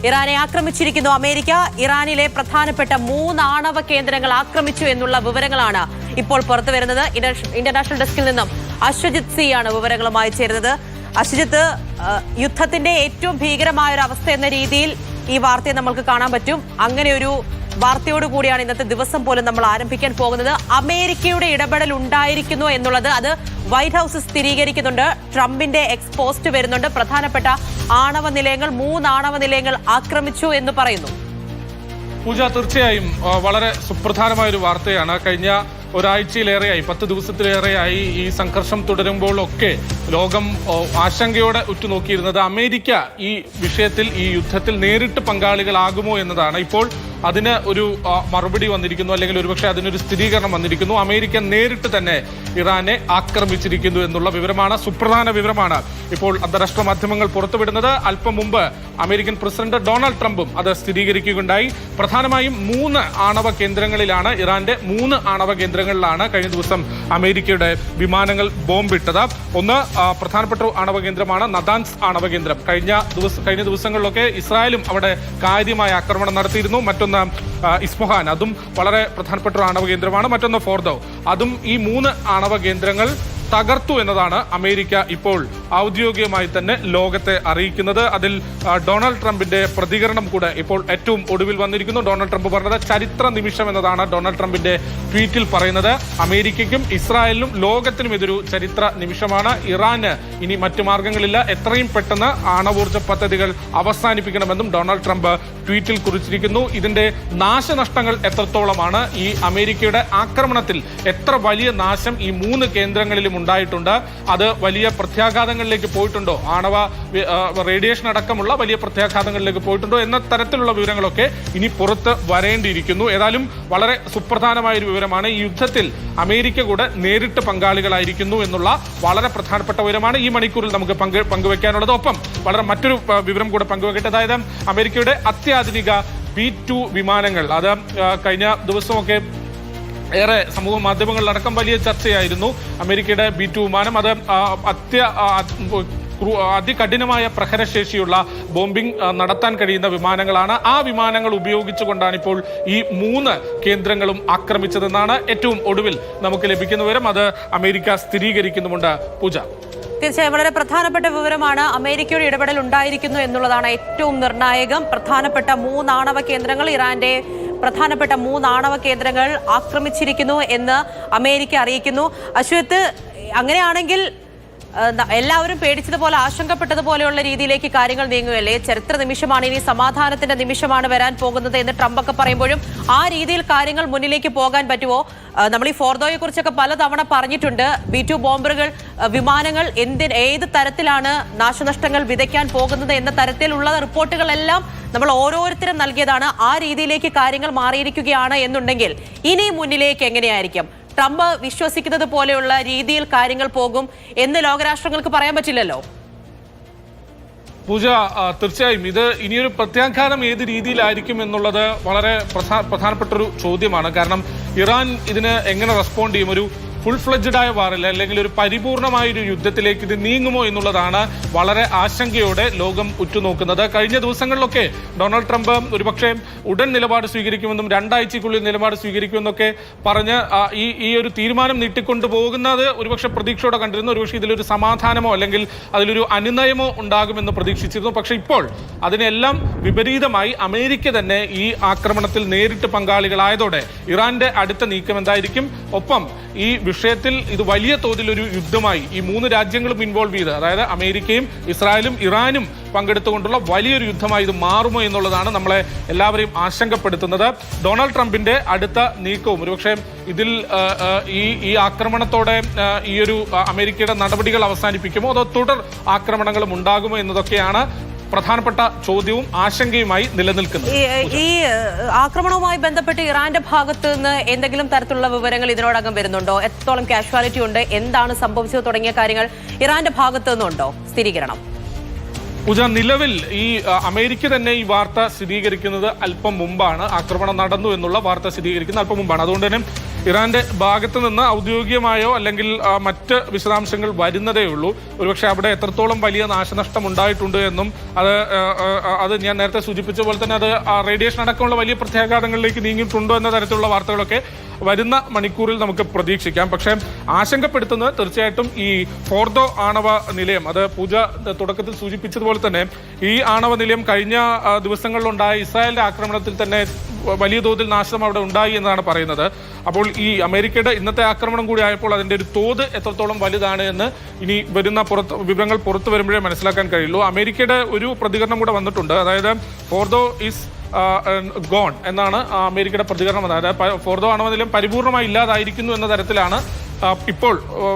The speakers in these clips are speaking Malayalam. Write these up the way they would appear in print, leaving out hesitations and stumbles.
ഇറാനെ ആക്രമിച്ചിരിക്കുന്നു അമേരിക്ക. ഇറാനിലെ പ്രധാനപ്പെട്ട 3 ആണവ കേന്ദ്രങ്ങൾ ആക്രമിച്ചു എന്നുള്ള വിവരങ്ങളാണ് ഇപ്പോൾ പുറത്തുവരുന്നത്. ഇന്റർനാഷണൽ ഡെസ്കിൽ നിന്നും അശ്വജിത് സി ആണ് വിവരങ്ങളുമായി ചേരുന്നത്. അശ്വജിത്ത്, യുദ്ധത്തിന്റെ ഏറ്റവും ഭീകരമായ ഒരു അവസ്ഥ എന്ന രീതിയിൽ ഈ വാർത്തയെ നമ്മൾക്ക് കാണാൻ പറ്റും. അങ്ങനെ ഒരു വാർത്തയോട് കൂടിയാണ് ഇന്നത്തെ ദിവസം പോലും നമ്മൾ ആരംഭിക്കാൻ പോകുന്നത്. അമേരിക്കയുടെ ഇടപെടൽ ഉണ്ടായിരിക്കുന്നു എന്നുള്ളത് അത് വൈറ്റ് ഹൗസ് സ്ഥിരീകരിക്കുന്നുണ്ട്. ട്രംപിന്റെ എക്സ്പോസ്റ്റ് വരുന്നുണ്ട്. പ്രധാനപ്പെട്ട ആണവ നിലയങ്ങൾ 3 ആണവ നിലയങ്ങൾ ആക്രമിച്ചു എന്ന് പറയുന്നു. പൂജ, തീർച്ചയായും വളരെ സുപ്രധാനമായ ഒരു വാർത്തയാണ്. കഴിഞ്ഞ ഒരാഴ്ചയിലേറെയായി 10 ദിവസത്തിലേറെയായി ഈ സംഘർഷം തുടരുമ്പോഴൊക്കെ ലോകം ആശങ്കയോടെ ഉറ്റുനോക്കിയിരുന്നത് അമേരിക്ക ഈ വിഷയത്തിൽ, ഈ യുദ്ധത്തിൽ നേരിട്ട് പങ്കാളികളാകുമോ എന്നതാണ്. ഇപ്പോൾ അതിന് ഒരു മറുപടി വന്നിരിക്കുന്നു, അല്ലെങ്കിൽ ഒരുപക്ഷെ അതിനൊരു സ്ഥിരീകരണം വന്നിരിക്കുന്നു. അമേരിക്ക നേരിട്ട് തന്നെ ഇറാനെ ആക്രമിച്ചിരിക്കുന്നു എന്നുള്ള വിവരമാണ്, സുപ്രധാന വിവരമാണ് ഇപ്പോൾ അന്താരാഷ്ട്ര മാധ്യമങ്ങൾ പുറത്തുവിടുന്നത്. അല്പം മുമ്പ് അമേരിക്കൻ പ്രസിഡന്റ് ഡൊണാൾഡ് ട്രംപും അത് സ്ഥിരീകരിക്കുകയുണ്ടായി. പ്രധാനമായും 3 ആണവ കേന്ദ്രങ്ങളിലാണ്, ഇറാന്റെ 3 ആണവ കേന്ദ്രങ്ങളിലാണ് കഴിഞ്ഞ ദിവസം അമേരിക്കയുടെ വിമാനങ്ങൾ ബോംബിട്ടത്. ഒന്ന് പ്രധാനപ്പെട്ട ആണവ കേന്ദ്രമാണ് നദാൻസ് ആണവ കേന്ദ്രം. കഴിഞ്ഞ ദിവസങ്ങളിലൊക്കെ ഇസ്രായേലും അവിടെ കാര്യമായ ആക്രമണം നടത്തിയിരുന്നു. മറ്റൊന്ന് ഇസ്ഫഹാൻ, അതും വളരെ പ്രധാനപ്പെട്ട ആണവ കേന്ദ്രമാണ്. മറ്റൊന്ന് ഫോർദോ, അതും ഈ 3 ആണവ കേന്ദ്രങ്ങൾ തകർത്തു എന്നതാണ് അമേരിക്ക ഇപ്പോൾ ഔദ്യോഗികമായി തന്നെ ലോകത്തെ അറിയിക്കുന്നത്. അതിൽ ഡൊണാൾഡ് ട്രംപിന്റെ പ്രതികരണം കൂടെ ഇപ്പോൾ ഏറ്റവും ഒടുവിൽ വന്നിരിക്കുന്നു. ഡൊണാൾഡ് ട്രംപ് പറഞ്ഞത് ചരിത്ര നിമിഷം എന്നതാണ് ഡൊണാൾഡ് ട്രംപിന്റെ ട്വീറ്റിൽ പറയുന്നത്. അമേരിക്കയ്ക്കും ഇസ്രായേലിനും ലോകത്തിനും ഇതൊരു ചരിത്ര നിമിഷമാണ്. ഇറാന് ഇനി മറ്റു മാർഗങ്ങളില്ല, എത്രയും പെട്ടെന്ന് ആണവോർജ്ജ പദ്ധതികൾ അവസാനിപ്പിക്കണമെന്നും ഡൊണാൾഡ് ട്രംപ് ട്വീറ്റിൽ കുറിച്ചിരിക്കുന്നു. ഇതിന്റെ നാശനഷ്ടങ്ങൾ എത്രത്തോളമാണ്, ഈ അമേരിക്കയുടെ ആക്രമണത്തിൽ എത്ര വലിയ നാശം ഈ 3 കേന്ദ്രങ്ങളിലും ഉണ്ടായിട്ടുണ്ട്, അത് വലിയ പ്രത്യാഘാതങ്ങളിലേക്ക് പോയിട്ടുണ്ടോ, ആണവ റേഡിയേഷൻ അടക്കമുള്ള വലിയ പ്രത്യാഘാതങ്ങളിലേക്ക് പോയിട്ടുണ്ടോ എന്ന തരത്തിലുള്ള വിവരങ്ങളൊക്കെ ഇനി പുറത്ത് വരേണ്ടിയിരിക്കുന്നു. ഏതായാലും വളരെ സുപ്രധാനമായ ഒരു വിവരമാണ്. ഈ യുദ്ധത്തിൽ അമേരിക്ക കൂടെ നേരിട്ട് പങ്കാളികളായിരിക്കുന്നു എന്നുള്ള വളരെ പ്രധാനപ്പെട്ട വിവരമാണ് ഈ മണിക്കൂറിൽ നമുക്ക് പങ്കുവെക്കാനുള്ളത്. ഒപ്പം വളരെ മറ്റൊരു വിവരം കൂടെ പങ്കുവെക്കട്ടെ. അതായത് അമേരിക്കയുടെ അത്യാധുനിക B-2 വിമാനങ്ങൾ, അത് കഴിഞ്ഞ ദിവസമൊക്കെ ഏറെ സമൂഹ മാധ്യമങ്ങളിലടക്കം വലിയ ചർച്ചയായിരുന്നു. അമേരിക്കയുടെ B-2 വിമാനം, അത് അതികഠിനമായ പ്രഹരശേഷിയുള്ള ബോംബിംഗ് നടത്താൻ കഴിയുന്ന വിമാനങ്ങളാണ്. ആ വിമാനങ്ങൾ ഉപയോഗിച്ചുകൊണ്ടാണ് ഇപ്പോൾ ഈ 3 കേന്ദ്രങ്ങളും ആക്രമിച്ചതെന്നാണ് ഏറ്റവും ഒടുവിൽ നമുക്ക് ലഭിക്കുന്ന വിവരം. അത് അമേരിക്ക സ്ഥിരീകരിക്കുന്നുമുണ്ട്. പൂജ, തീർച്ചയായും വളരെ പ്രധാനപ്പെട്ട വിവരമാണ്. അമേരിക്കയുടെ ഇടപെടൽ ഉണ്ടായിരിക്കുന്നു എന്നുള്ളതാണ് ഏറ്റവും നിർണായകം. പ്രധാനപ്പെട്ട 3 ആണവ കേന്ദ്രങ്ങൾ, ഇറാന്റെ പ്രധാനപ്പെട്ട 3 ആണവ കേന്ദ്രങ്ങൾ ആക്രമിച്ചിരിക്കുന്നു എന്ന് അമേരിക്ക അറിയിക്കുന്നു. അശ്വത്ത്, അങ്ങനെയാണെങ്കിൽ എല്ലാവരും പേടിച്ചതുപോലെ, ആശങ്കപ്പെട്ടതുപോലെയുള്ള രീതിയിലേക്ക് കാര്യങ്ങൾ നീങ്ങുകയല്ലേ? ചരിത്ര നിമിഷമാണ്, ഇനി സമാധാനത്തിന്റെ നിമിഷമാണ് വരാൻ പോകുന്നത് എന്ന് ട്രംപ് ഒക്കെ പറയുമ്പോഴും ആ രീതിയിൽ കാര്യങ്ങൾ മുന്നിലേക്ക് പോകാൻ പറ്റുമോ? നമ്മൾ ഈ ഫോർദോയെ കുറിച്ചൊക്കെ പലതവണ പറഞ്ഞിട്ടുണ്ട്. B-2 ബോംബറുകൾ, വിമാനങ്ങൾ ഏത് തരത്തിലാണ് നാശനഷ്ടങ്ങൾ വിതയ്ക്കാൻ പോകുന്നത് എന്ന തരത്തിലുള്ള റിപ്പോർട്ടുകളെല്ലാം നമ്മൾ ഓരോരുത്തരും നൽകിയതാണ്. ആ രീതിയിലേക്ക് കാര്യങ്ങൾ മാറിയിരിക്കുകയാണ് എന്നുണ്ടെങ്കിൽ ഇനി മുന്നിലേക്ക് എങ്ങനെയായിരിക്കും? ട്രംപ് വിശ്വസിക്കുന്നത് പോലെയുള്ള രീതിയിൽ കാര്യങ്ങൾ പോകും എന്ന് ലോകരാഷ്ട്രങ്ങൾക്ക് പറയാൻ പറ്റില്ലല്ലോ. പൂജ, തീർച്ചയായും ഇത് ഇനിയൊരു പ്രത്യാഘാതം ഏത് രീതിയിലായിരിക്കും എന്നുള്ളത് വളരെ പ്രധാനപ്പെട്ട ഒരു ചോദ്യമാണ്. കാരണം ഇറാൻ ഇതിന് എങ്ങനെ റെസ്പോണ്ട് ചെയ്യും? ഒരു ഫുൾ ഫ്ലെഡ്ജഡായ വാറില്ല, അല്ലെങ്കിൽ ഒരു പരിപൂർണമായൊരു യുദ്ധത്തിലേക്ക് ഇത് നീങ്ങുമോ എന്നുള്ളതാണ് വളരെ ആശങ്കയോടെ ലോകം ഉറ്റുനോക്കുന്നത്. കഴിഞ്ഞ ദിവസങ്ങളിലൊക്കെ ഡൊണാൾഡ് ട്രംപ് ഒരുപക്ഷെ ഉടൻ നിലപാട് സ്വീകരിക്കുമെന്നും 2 ആഴ്ചയ്ക്കുള്ളിൽ നിലപാട് സ്വീകരിക്കുമെന്നൊക്കെ പറഞ്ഞ് ഈ ഒരു തീരുമാനം നീട്ടിക്കൊണ്ടു പോകുന്നത് ഒരുപക്ഷെ പ്രതീക്ഷയോടെ കണ്ടിരുന്നു. ഒരുപക്ഷെ ഇതിലൊരു സമാധാനമോ അല്ലെങ്കിൽ അതിലൊരു അനുനയമോ ഉണ്ടാകുമെന്ന് പ്രതീക്ഷിച്ചിരുന്നു. പക്ഷെ ഇപ്പോൾ അതിനെല്ലാം വിപരീതമായി അമേരിക്ക തന്നെ ഈ ആക്രമണത്തിൽ നേരിട്ട് പങ്കാളികളായതോടെ ഇറാന്റെ അടുത്ത നീക്കം എന്തായിരിക്കും? ഒപ്പം ഈ വിഷയത്തിൽ ഇത് വലിയ തോതിലൊരു യുദ്ധമായി ഈ 3 രാജ്യങ്ങളും ഇൻവോൾവ് ചെയ്ത്, അതായത് അമേരിക്കയും ഇസ്രായേലും ഇറാനും പങ്കെടുത്തുകൊണ്ടുള്ള വലിയൊരു യുദ്ധമായി ഇത് മാറുമോ എന്നുള്ളതാണ് നമ്മളെ എല്ലാവരെയും ആശങ്കപ്പെടുത്തുന്നത്. ഡൊണാൾഡ് ട്രംപിന്റെ അടുത്ത നീക്കവും ഒരുപക്ഷെ ഇതിൽ ഈ ആക്രമണത്തോടെ ഈ ഒരു അമേരിക്കയുടെ നടപടികൾ അവസാനിപ്പിക്കുമോ, അതോ തുടർ ആക്രമണങ്ങളും ഉണ്ടാകുമോ എന്നതൊക്കെയാണ് പ്രധാനപ്പെട്ട ചോദ്യവും ആശങ്കയുമായി നിലനിൽക്കുന്നത്. ഈ ആക്രമണവുമായി ബന്ധപ്പെട്ട് ഇറാന്റെ ഭാഗത്ത് നിന്ന് എന്തെങ്കിലും തരത്തിലുള്ള വിവരങ്ങൾ ഇതിനോടകം വരുന്നുണ്ടോ? എത്രത്തോളം കാഷ്വാലിറ്റി ഉണ്ട്, എന്താണ് സംഭവിച്ചത് തുടങ്ങിയ കാര്യങ്ങൾ ഇറാന്റെ ഭാഗത്ത് നിന്നുണ്ടോ സ്ഥിരീകരണം? പൂജ, നിലവിൽ ഈ അമേരിക്ക തന്നെ ഈ വാർത്ത സ്ഥിരീകരിക്കുന്നത് അല്പം മുമ്പാണ്. ആക്രമണം നടന്നു എന്നുള്ള വാർത്ത സ്ഥിരീകരിക്കുന്നത് അല്പം മുമ്പാണ്. അതുകൊണ്ട് തന്നെ ഇറാന്റെ ഭാഗത്ത് നിന്ന് ഔദ്യോഗികമായോ അല്ലെങ്കിൽ മറ്റ് വിശദാംശങ്ങൾ വരുന്നതേ ഉള്ളൂ. ഒരുപക്ഷെ അവിടെ എത്രത്തോളം വലിയ നാശനഷ്ടം ഉണ്ടായിട്ടുണ്ട് എന്നും അത് ഞാൻ നേരത്തെ സൂചിപ്പിച്ച പോലെ തന്നെ അത് റേഡിയേഷൻ അടക്കമുള്ള വലിയ പ്രത്യാഘാതങ്ങളിലേക്ക് നീങ്ങിയിട്ടുണ്ടോ എന്ന തരത്തിലുള്ള വാർത്തകളൊക്കെ വരുന്ന മണിക്കൂറിൽ നമുക്ക് പ്രതീക്ഷിക്കാം. പക്ഷേ ആശങ്കപ്പെടുത്തുന്നത് തീർച്ചയായിട്ടും ഈ ഫോർദോ ആണവ നിലയം, അത് പൂജ തുടക്കത്തിൽ സൂചിപ്പിച്ചതുപോലെ തന്നെ ഈ ആണവ നിലയം കഴിഞ്ഞ ദിവസങ്ങളിലുണ്ടായ ഇസ്രായേലിന്റെ ആക്രമണത്തിൽ തന്നെ വലിയ തോതിൽ നാശം അവിടെ ഉണ്ടായി എന്നാണ് പറയുന്നത്. അപ്പോൾ ഈ അമേരിക്കയുടെ ഇന്നത്തെ ആക്രമണം കൂടി ആയപ്പോൾ അതിന്റെ ഒരു തോത് എത്രത്തോളം വലുതാണ് എന്ന് ഇനി വരുന്ന വിവരങ്ങൾ പുറത്തു വരുമ്പോഴേ മനസ്സിലാക്കാൻ കഴിയുള്ളൂ. അമേരിക്കയുടെ ഒരു പ്രതികരണം കൂടെ വന്നിട്ടുണ്ട്. അതായത് ഫോർദോ ഈസ് ഗോൺ എന്നാണ് അമേരിക്കയുടെ പ്രതികരണം. അതായത് ഫോർദോ ആണവ നിലയം പരിപൂർണമായി ഇല്ലാതായിരിക്കുന്നു എന്ന തരത്തിലാണ് ഇപ്പോൾ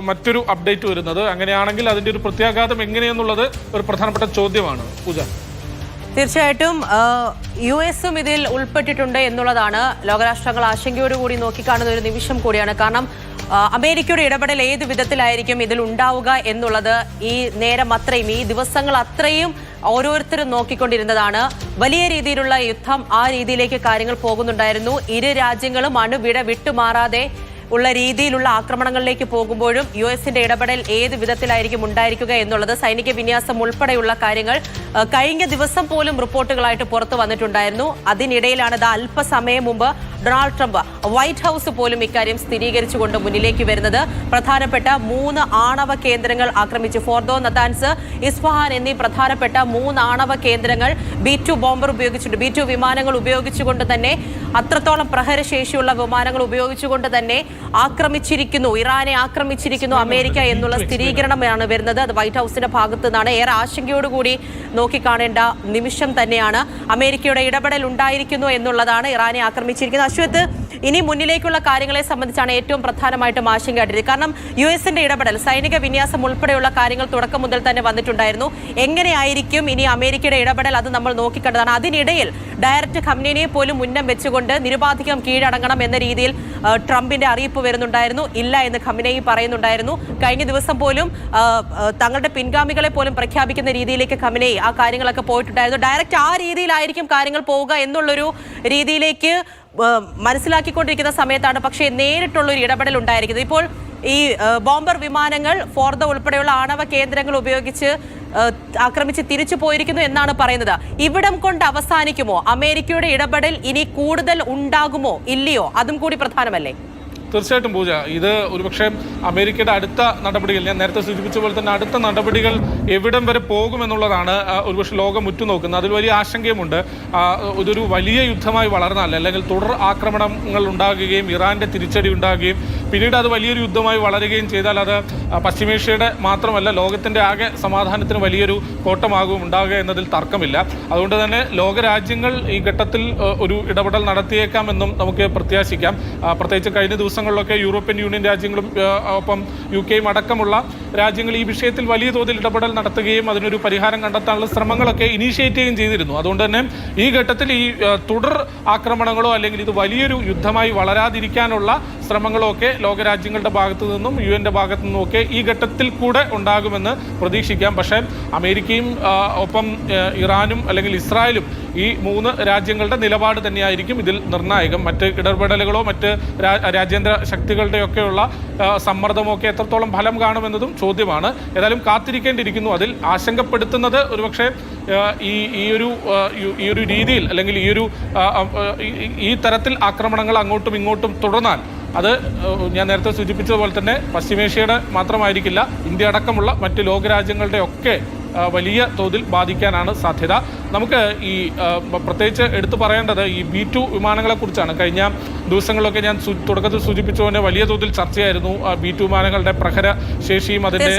മറ്റൊരു അപ്ഡേറ്റ് വരുന്നത്. അങ്ങനെയാണെങ്കിൽ അതിന്റെ ഒരു പ്രത്യാഘാതം എങ്ങനെയെന്നുള്ളത് ഒരു പ്രധാനപ്പെട്ട ചോദ്യമാണ്. പൂജ, തീർച്ചയായിട്ടും US-ഉം ഇതിൽ ഉൾപ്പെട്ടിട്ടുണ്ട് എന്നുള്ളതാണ് ലോകരാഷ്ട്രങ്ങൾ ആശങ്കയോടുകൂടി നോക്കിക്കാണുന്ന ഒരു നിമിഷം കൂടിയാണ്. കാരണം അമേരിക്കയുടെ ഇടപെടൽ ഏത് വിധത്തിലായിരിക്കും ഇതിൽ ഉണ്ടാവുക എന്നുള്ളത് ഈ നേരം അത്രയും, ഈ ദിവസങ്ങൾ അത്രയും ഓരോരുത്തരും നോക്കിക്കൊണ്ടിരുന്നതാണ്. വലിയ രീതിയിലുള്ള യുദ്ധം, ആ രീതിയിലേക്ക് കാര്യങ്ങൾ പോകുന്നുണ്ടായിരുന്നു. ഇരു രാജ്യങ്ങളും അണുവിട വിട്ടുമാറാതെ ഉള്ള രീതിയിലുള്ള ആക്രമണങ്ങളിലേക്ക് പോകുമ്പോഴും US-ന്റെ ഇടപെടൽ ഏത് വിധത്തിലായിരിക്കും ഉണ്ടായിരിക്കുക എന്നുള്ളത്, സൈനിക വിന്യാസം ഉൾപ്പെടെയുള്ള കാര്യങ്ങൾ കഴിഞ്ഞ ദിവസം പോലും റിപ്പോർട്ടുകളായിട്ട് പുറത്തു വന്നിട്ടുണ്ടായിരുന്നു. അതിനിടയിലാണ് ഇത് അല്പസമയം മുമ്പ് ഡൊണാൾഡ് ട്രംപ് വൈറ്റ് ഹൗസ് പോലും ഇക്കാര്യം സ്ഥിരീകരിച്ചുകൊണ്ട് മുന്നിലേക്ക് വരുന്നത്. പ്രധാനപ്പെട്ട 3 ആണവ കേന്ദ്രങ്ങൾ ആക്രമിച്ചു. ഫോർദോ, നതാൻസ്, ഇസ്ഫഹാൻ എന്നീ പ്രധാനപ്പെട്ട 3 ആണവ കേന്ദ്രങ്ങൾ B-2 ബോംബർ ഉപയോഗിച്ചിട്ടുണ്ട്. B-2 വിമാനങ്ങൾ ഉപയോഗിച്ചുകൊണ്ട് തന്നെ, അത്രത്തോളം പ്രഹരശേഷിയുള്ള വിമാനങ്ങൾ ഉപയോഗിച്ചുകൊണ്ട് തന്നെ ആക്രമിച്ചിരിക്കുന്നു, ഇറാനെ ആക്രമിച്ചിരിക്കുന്നു അമേരിക്ക എന്നുള്ള സ്ഥിരീകരണമാണ് വരുന്നത്. അത് വൈറ്റ് ഹൗസിന്റെ ഭാഗത്തു നിന്നാണ്. ഏറെ ആശങ്കയോടുകൂടി നോക്കിക്കാണേണ്ട നിമിഷം തന്നെയാണ്. അമേരിക്കയുടെ ഇടപെടൽ ഉണ്ടായിരിക്കുന്നു എന്നുള്ളതാണ് ഇറാനെ ആക്രമിച്ചിരിക്കുന്നത്. അശ്വത്ത്, ഇനി മുന്നിലേക്കുള്ള കാര്യങ്ങളെ സംബന്ധിച്ചാണ് ഏറ്റവും പ്രധാനമായിട്ടും ആശങ്കയായിട്ടിരിക്കുന്നത്. കാരണം US-ന്റെ ഇടപെടൽ, സൈനിക വിന്യാസം ഉൾപ്പെടെയുള്ള കാര്യങ്ങൾ തുടക്കം മുതൽ തന്നെ വന്നിട്ടുണ്ടായിരുന്നു. എങ്ങനെയായിരിക്കും ഇനി അമേരിക്കയുടെ ഇടപെടൽ, അത് നമ്മൾ നോക്കിക്കണ്ടതാണ്. അതിനിടയിൽ ഡയറക്റ്റ് ഖമനേനിയെ പോലും മുന്നം വെച്ചുകൊണ്ട് നിരുപാധികം കീഴടങ്ങണം എന്ന രീതിയിൽ ട്രംപിന്റെ അറിയിപ്പ് വരുന്നുണ്ടായിരുന്നു. ഇല്ല എന്ന് ഖമനേയി പറയുന്നുണ്ടായിരുന്നു. കഴിഞ്ഞ ദിവസം പോലും തങ്ങളുടെ പിൻഗാമികളെ പോലും പ്രഖ്യാപിക്കുന്ന രീതിയിലേക്ക് ഖമനേയി ആ കാര്യങ്ങളൊക്കെ പോയിട്ടുണ്ടായിരുന്നു. ഡയറക്റ്റ് ആ രീതിയിലായിരിക്കും കാര്യങ്ങൾ പോവുക എന്നുള്ളൊരു രീതിയിലേക്ക് മനസ്സിലാക്കിക്കൊണ്ടിരിക്കുന്ന സമയത്താണ് പക്ഷേ നേരിട്ടുള്ളൊരു ഇടപെടൽ ഉണ്ടായിരിക്കുന്നത്. ഇപ്പോൾ ഈ ബോംബർ വിമാനങ്ങൾ ഫോർദോ ഉൾപ്പെടെയുള്ള ആണവ കേന്ദ്രങ്ങൾ ഉപയോഗിച്ച് ആക്രമിച്ച് തിരിച്ചു പോയിരിക്കുന്നു എന്നാണ് പറയുന്നത്. ഇവിടം കൊണ്ട് അവസാനിക്കുമോ? അമേരിക്കയുടെ ഇടപെടൽ ഇനി കൂടുതൽ ഉണ്ടാകുമോ ഇല്ലയോ? അതും കൂടി പ്രധാനമല്ലേ? തീർച്ചയായിട്ടും പൂജ, ഇത് ഒരുപക്ഷെ അമേരിക്കയുടെ അടുത്ത നടപടികൾ, ഞാൻ നേരത്തെ സൂചിപ്പിച്ച പോലെ തന്നെ അടുത്ത നടപടികൾ എവിടം വരെ പോകുമെന്നുള്ളതാണ് ഒരുപക്ഷെ ലോകം ഉറ്റുനോക്കുന്നത്. അതിൽ വലിയ ആശങ്കയുമുണ്ട്. ഇതൊരു വലിയ യുദ്ധമായി വളർന്നാൽ, അല്ലെങ്കിൽ തുടർ ആക്രമണങ്ങൾ ഉണ്ടാകുകയും ഇറാന്റെ തിരിച്ചടി ഉണ്ടാകുകയും പിന്നീട് അത് വലിയൊരു യുദ്ധമായി വളരുകയും ചെയ്താൽ അത് പശ്ചിമേഷ്യയുടെ മാത്രമല്ല ലോകത്തിന്റെ ആകെ സമാധാനത്തിന് വലിയൊരു കോട്ടമാകും ഉണ്ടാകുക എന്നതിൽ തർക്കമില്ല. അതുകൊണ്ട് തന്നെ ലോകരാജ്യങ്ങൾ ഈ ഘട്ടത്തിൽ ഒരു ഇടപെടൽ നടത്തിയേക്കാമെന്നും നമുക്ക് പ്രത്യാശിക്കാം. പ്രത്യേകിച്ച് കഴിഞ്ഞ ദിവസങ്ങളിലൊക്കെ യൂറോപ്യൻ യൂണിയൻ രാജ്യങ്ങളും ഒപ്പം UK-യും അടക്കമുള്ള രാജ്യങ്ങൾ ഈ വിഷയത്തിൽ വലിയ തോതിൽ ഇടപെടൽ നടത്തുകയും അതിനൊരു പരിഹാരം കണ്ടെത്താനുള്ള ശ്രമങ്ങളൊക്കെ ഇനീഷ്യേറ്റ് ചെയ്യുകയും ചെയ്തിരുന്നു. അതുകൊണ്ട് തന്നെ ഈ ഘട്ടത്തിൽ ഈ തുടർ ആക്രമണങ്ങളോ അല്ലെങ്കിൽ ഇത് വലിയൊരു യുദ്ധമായി വളരാതിരിക്കാനുള്ള ശ്രമങ്ങളോ ഒക്കെ ലോകരാജ്യങ്ങളുടെ ഭാഗത്തു നിന്നും UN-ന്റെ ഭാഗത്തു നിന്നും ഒക്കെ ഈ ഘട്ടത്തിൽ കൂടെ ഉണ്ടാകുമെന്ന് പ്രതീക്ഷിക്കാം. പക്ഷേ അമേരിക്കയും ഒപ്പം ഇറാനും അല്ലെങ്കിൽ ഇസ്രായേലും, ഈ 3 രാജ്യങ്ങളുടെ നിലപാട് തന്നെയായിരിക്കും ഇതിൽ നിർണായകം. മറ്റ് ഇടപെടലുകളോ മറ്റ് രാജ്യാന്തര ശക്തികളുടെയൊക്കെയുള്ള സമ്മർദ്ദമോ ഒക്കെ എത്രത്തോളം ഫലം കാണുമെന്നതും ചോദ്യമാണ്. ഏതായാലും കാത്തിരിക്കേണ്ടിയിരിക്കുന്നു. അതിൽ ആശങ്കപ്പെടുത്തുന്നത് ഒരുപക്ഷെ ഈ ഒരു രീതിയിൽ അല്ലെങ്കിൽ ഈ തരത്തിൽ ആക്രമണങ്ങൾ അങ്ങോട്ടും ഇങ്ങോട്ടും തുടർന്നാൽ അത് ഞാൻ നേരത്തെ സൂചിപ്പിച്ചതുപോലെ തന്നെ പശ്ചിമേഷ്യയുടെ മാത്രമായിരിക്കില്ല, ഇന്ത്യ അടക്കമുള്ള മറ്റ് ലോകരാജ്യങ്ങളുടെ ഒക്കെ വലിയ തോതിൽ ബാധിക്കാനാണ് സാധ്യത. നമുക്ക് ഈ പ്രത്യേകിച്ച് എടുത്തു പറയേണ്ടത് ഈ B-2 വിമാനങ്ങളെ കുറിച്ചാണ്. കഴിഞ്ഞ ദിവസങ്ങളിലൊക്കെ ഞാൻ തുടക്കത്തിൽ സൂചിപ്പിച്ചതുപോലെ വലിയ തോതിൽ ചർച്ചയായിരുന്നു B-2 വിമാനങ്ങളുടെ പ്രഹര ശേഷിയും അതിന്റെ